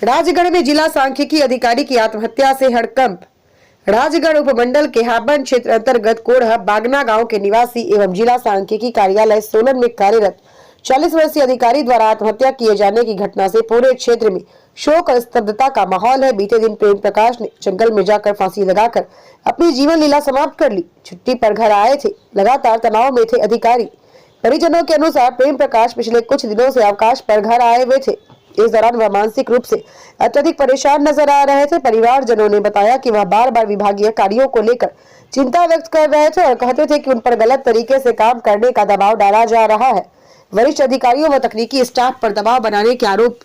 राजगढ़ में जिला सांख्यिकी अधिकारी की आत्महत्या से हड़कंप। राजगढ़ उपमंडल के हाबन क्षेत्र अंतर्गत कोढ़ा बागना गांव के निवासी एवं जिला सांख्यिकी कार्यालय सोलन में कार्यरत 40 वर्षीय अधिकारी द्वारा आत्महत्या किए जाने की घटना से पूरे क्षेत्र में शोक और स्तब्धता का माहौल है। बीते दिन प्रेम प्रकाश ने जंगल में जाकर फांसी लगाकर अपनी जीवन लीला समाप्त कर ली। छुट्टी पर घर आए थे, लगातार तनाव में थे अधिकारी। परिजनों के अनुसार प्रेम प्रकाश पिछले कुछ दिनों से अवकाश पर घर आए हुए थे। इस दौरान वह मानसिक रूप से अत्यधिक परेशान नजर आ रहे थे। परिवारजनों ने बताया कि वह बार बार विभागीय कार्यों को लेकर चिंता व्यक्त कर रहे थे और कहते थे कि उन पर गलत तरीके से काम करने का दबाव डाला जा रहा है। वरिष्ठ अधिकारियों व तकनीकी स्टाफ पर दबाव बनाने के आरोप।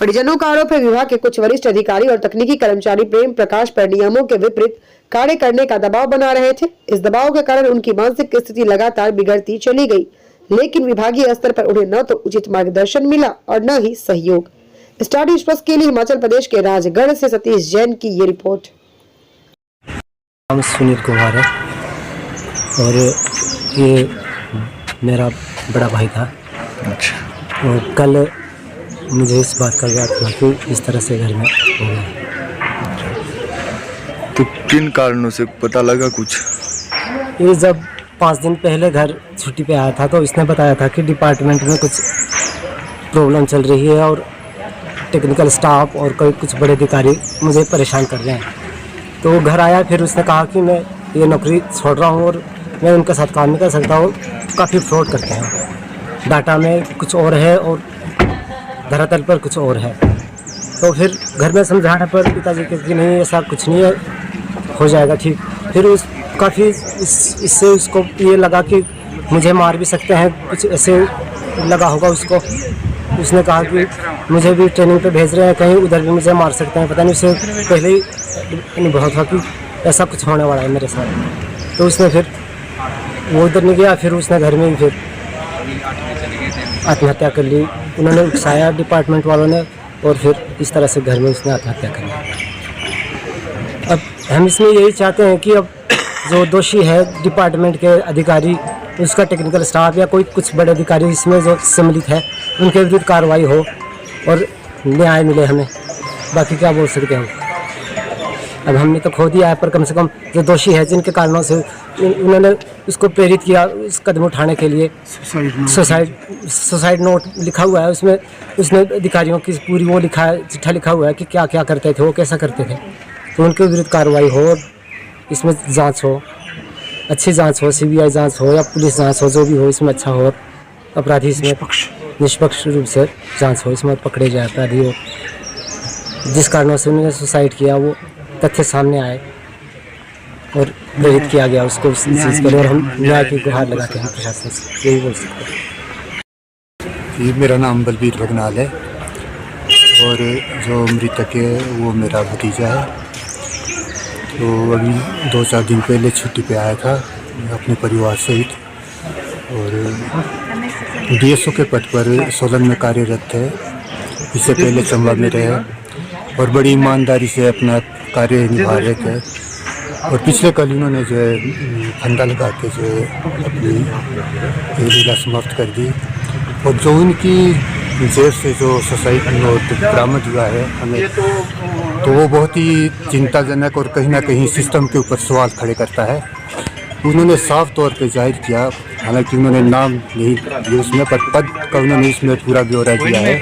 परिजनों का आरोप है विभाग के कुछ वरिष्ठ अधिकारी और तकनीकी कर्मचारी प्रेम प्रकाश पर नियमों के विपरीत कार्य करने का दबाव बना रहे थे। इस दबाव के कारण उनकी मानसिक स्थिति लगातार बिगड़ती चली गई, लेकिन विभागीय स्तर पर उन्हें न तो उचित मार्गदर्शन मिला और न ही सहयोग। स्टार न्यूज़ प्लस के लिए हिमाचल प्रदेश के राजगढ़ से सतीश जैन की ये रिपोर्ट। नाम सुनील कुमार है और ये मेरा बड़ा भाई था। अच्छा। और कल मुझे इस बात का याद था कि इस तरह से घर में हो गया। तो किन कारणों से पता लगा कुछ? ये जब 5 दिन पहले घर छुट्टी पे आया था तो इसने बताया था कि डिपार्टमेंट में कुछ प्रॉब्लम चल रही है और टेक्निकल स्टाफ और कोई कुछ बड़े अधिकारी मुझे परेशान कर रहे हैं। तो घर आया, फिर उसने कहा कि मैं ये नौकरी छोड़ रहा हूँ और मैं उनके साथ काम नहीं कर सकता हूँ। काफ़ी फ्रॉड करते हैं, डाटा में कुछ और है और धरातल पर कुछ और है। तो फिर घर में समझाने पर पिताजी कहते कि नहीं ऐसा कुछ नहीं है, हो जाएगा ठीक। फिर उस काफ़ी इससे उसको ये लगा कि मुझे मार भी सकते हैं, कुछ ऐसे लगा होगा उसको। उसने कहा कि मुझे भी ट्रेनिंग पे भेज रहे हैं, कहीं उधर भी मुझे मार सकते हैं। पता नहीं, उसे पहले ही अनुभव था कि ऐसा कुछ होने वाला है मेरे साथ। तो उसने फिर वो उधर नहीं गया, फिर उसने घर में ही फिर आत्महत्या कर ली। उन्होंने उकसाया डिपार्टमेंट वालों ने और फिर इस तरह से घर में उसने आत्महत्या कर ली। अब हम इसमें यही चाहते हैं कि अब जो दोषी है डिपार्टमेंट के अधिकारी, उसका टेक्निकल स्टाफ या कोई कुछ बड़े अधिकारी इसमें जो सम्मिलित है, उनके विरुद्ध कार्रवाई हो और न्याय मिले हमें। बाकी क्या बोल सकते हैं। अब हमने तो खो दिया है, पर कम से कम जो दोषी है, जिनके कारणों से उन्होंने उसको प्रेरित किया इस कदम उठाने के लिए, सुसाइड नोट लिखा हुआ है उसमें। उसने अधिकारियों की पूरी वो लिखा है, चिट्ठा लिखा हुआ है कि क्या क्या करते थे, वो कैसा करते थे। तो उनके विरुद्ध कार्रवाई हो और इसमें जाँच हो, अच्छी जांच हो, सीबीआई जांच हो या पुलिस जांच हो, जो भी हो इसमें अच्छा हो। अपराधी इसमें निष्पक्ष रूप से जांच हो, इसमें पकड़े जाए अपराधी हो। जिस कारणों से उन्होंने सुसाइड किया वो तथ्य सामने आए और प्रेरित किया गया उसको उस चीज़ के लिए। और हम न्याय की गुहार लगाते हैं प्रशासन से, यही बोल सकते हैं। ये मेरा नाम बलबीर भगनाल है और जो मृतक है वो मेरा भतीजा है। तो अभी 2-4 दिन पहले छुट्टी पे आया था अपने परिवार सहित और डीएसओ के पद पर सोलन में कार्यरत थे। इससे पहले चंबा में रहे और बड़ी ईमानदारी से अपना कार्य निभा रहे थे। और पिछले कल उन्होंने जो है फंदा लगा के जो है अपनी लीला समाप्त कर दी। और जो उनकी जेब से जो सुसाइड नोट बरामद हुआ है हमें, तो वो बहुत ही चिंताजनक और कहीं ना कहीं सिस्टम के ऊपर सवाल खड़े करता है। उन्होंने साफ तौर पे जाहिर किया, हालांकि उन्होंने नाम नहीं दिया उसमें, पर पद का उन्होंने इसमें पूरा ब्यौरा दिया है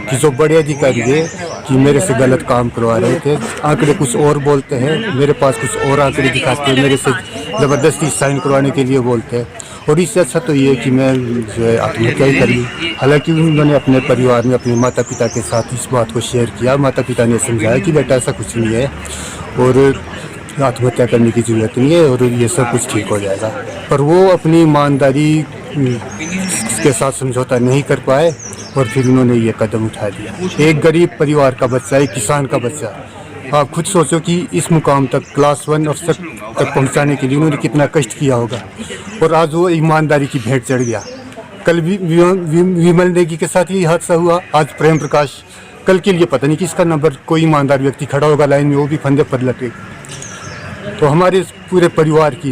कि जो बड़े अधिकारी है कि मेरे से गलत काम करवा रहे थे। आंकड़े कुछ और बोलते हैं, मेरे पास कुछ और आंकड़े दिखाते हैं, मेरे से ज़बरदस्ती साइन करवाने के लिए बोलते हैं। और इससे अच्छा तो ये कि मैं जो है आत्महत्या ही कर ली। हालांकि उन्होंने अपने परिवार में अपने माता पिता के साथ इस बात को शेयर किया। माता पिता ने समझाया कि बेटा ऐसा कुछ नहीं है और आत्महत्या करने की ज़रूरत नहीं है और ये सब कुछ ठीक हो जाएगा। पर वो अपनी ईमानदारी के साथ समझौता नहीं कर पाए और फिर उन्होंने ये कदम उठा दिया। एक गरीब परिवार का बच्चा, एक किसान का बच्चा, आप खुद सोचो कि इस मुकाम तक क्लास 1 अफसर तक पहुंचाने के लिए उन्होंने कितना कष्ट किया होगा। और आज वो ईमानदारी की भेंट चढ़ गया। कल भी विमल नेगी के साथ ही हादसा हुआ, आज प्रेम प्रकाश। कल के लिए पता नहीं किसका नंबर, कोई ईमानदार व्यक्ति खड़ा होगा लाइन में, वो भी फंदे पर लगे। तो हमारे पूरे परिवार की,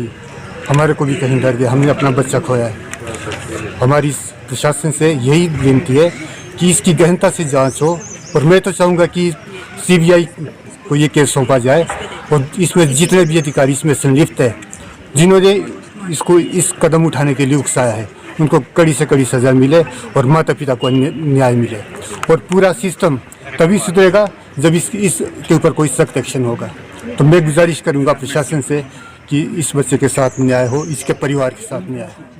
हमारे को भी कहीं डर गया, हमने अपना बच्चा खोया है। हमारी प्रशासन से यही विनती है कि इसकी गहनता से जांच हो। और मैं तो चाहूँगा कि सीबीआई को ये केस सौंपा जाए और इसमें जितने भी अधिकारी इसमें संलिप्त है, जिन्होंने इसको इस कदम उठाने के लिए उकसाया है, उनको कड़ी से कड़ी सज़ा मिले और माता पिता को न्याय मिले। और पूरा सिस्टम तभी सुधरेगा जब इसके ऊपर कोई सख्त एक्शन होगा। तो मैं गुजारिश करूंगा प्रशासन से कि इस बच्चे के साथ न्याय हो, इसके परिवार के साथ न्याय हो।